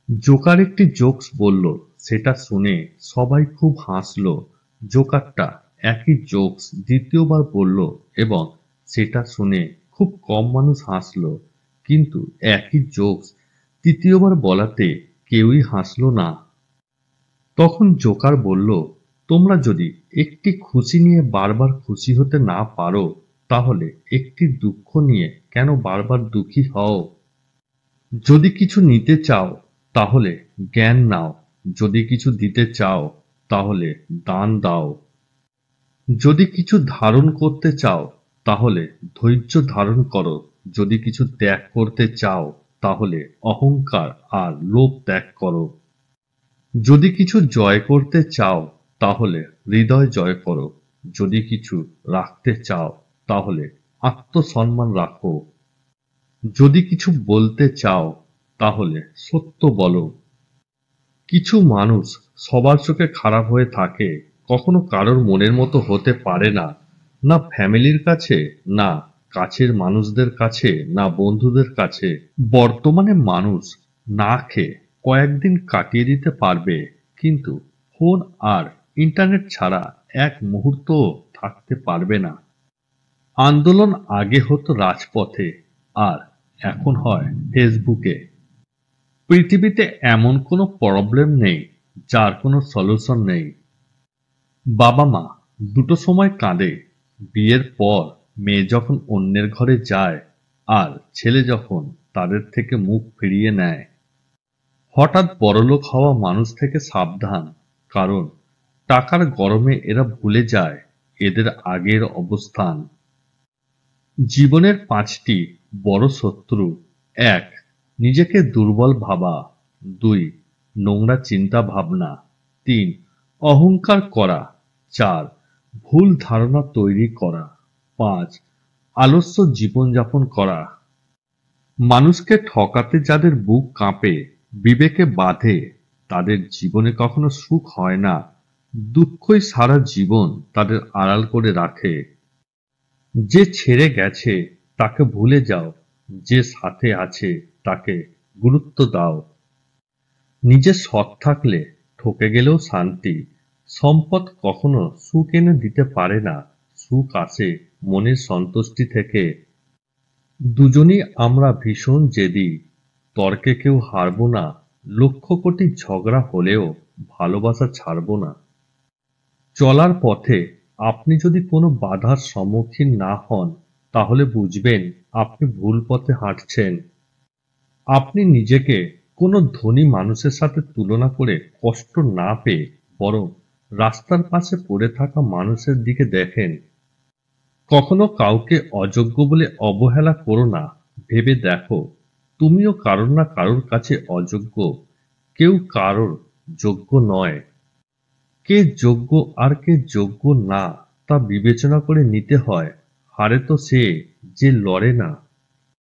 Joker একটি jokes বলল, সেটা শুনে সবাই খুব হাসলো। জোকারটা একই জোকস দ্বিতীয়বার বলল এবং সেটা শুনে খুব কম মানুষ হাসলো। কিন্তু একই জোকস তৃতীয়বার বলাতে কেউই হাসলো না। তখন জোকার বলল, তোমরা যদি একটি খুশি নিয়ে বারবার খুশি হতে না পারো, তাহলে একটি দুঃখ নিয়ে কেন বারবার দুঃখী হও? যদি কিছু নিতে চাও তাহলে জ্ঞান নাও, যদি কিছু দিতে চাও তাহলে দান দাও, যদি কিছু ধারণ করতে চাও তাহলে ধৈর্য ধারণ করো, যদি কিছু ত্যাগ করতে চাও তাহলে অহংকার আর লোভ ত্যাগ করো, যদি কিছু জয় করতে চাও তাহলে হৃদয় জয় করো, যদি কিছু রাখতে চাও তাহলে আত্মসম্মান রাখো, যদি কিছু বলতে চাও তাহলে সত্য বলো। কিছু মানুষ সবার চোখে খারাপ হয়ে থাকে, কখনো কারোর মনের মতো হতে পারে না, না ফ্যামিলির কাছে, না কাছের মানুষদের কাছে, না বন্ধুদের কাছে। বর্তমানে মানুষ না খেয়ে কয়েকদিন কাটিয়ে দিতে পারবে, কিন্তু ফোন আর ইন্টারনেট ছাড়া এক মুহূর্তও থাকতে পারবে না। আন্দোলন আগে হতো রাজপথে, আর এখন হয় ফেসবুকে। পৃথিবীতে এমন কোনো প্রবলেম নেই যার কোনো সলিউশন নেই। বাবা মা দুটো সময় কাঁদে, বিয়ের পর মেয়ে যখন অন্যের ঘরে যায়, আর ছেলে যখন তাদের থেকে মুখ ফিরিয়ে নেয়। হঠাৎ বড়লোক হওয়া মানুষ থেকে সাবধান, কারণ টাকার গরমে এরা ভুলে যায় এদের আগের অবস্থান। জীবনের পাঁচটি বড় শত্রু: এক, নিজেকে দুর্বল ভাবা; দুই, নোংরা চিন্তা ভাবনা; তিন, অহংকার করা; চার, ভুল ধারণা তৈরি করা; পাঁচ, আলস্য জীবনযাপন করা। মানুষকে ঠকাতে যাদের বুক কাঁপে, বিবেকে বাধে, তাদের জীবনে কখনো সুখ হয় না। দুঃখই সারা জীবন তাদের আড়াল করে রাখে। যে ছেড়ে গেছে তাকে ভুলে যাও, যে সাথে আছে তাকে গুরুত্ব দাও। নিজে সৎ থাকলে ঠকে গেলেও শান্তি। সম্পদ কখনো সুখ এনে দিতে পারে না, সুখ আসে মনের সন্তুষ্টি থেকে। দুজনই আমরা ভীষণ জেদি, তর্কে কেউ হারবো না, লক্ষ কোটি ঝগড়া হলেও ভালোবাসা ছাড়বো না। চলার পথে আপনি যদি কোনো বাধার সম্মুখীন না হন, তাহলে বুঝবেন আপনি ভুল পথে হাঁটছেন। আপনি নিজেকে কোনো ধনী মানুষের সাথে তুলনা করে কষ্ট না পেয়ে বরং রাস্তার পাশে পড়ে থাকা মানুষের দিকে দেখেন। কখনো কাউকে অযোগ্য বলে অবহেলা করো না, ভেবে দেখো তুমিও কারোর না কারোর কাছে অযোগ্য। কেউ কারোর যোগ্য নয়। কে যোগ্য আর কে যোগ্য না তা বিবেচনা করে নিতে হয়। হারে তো সে যে লড়ে না,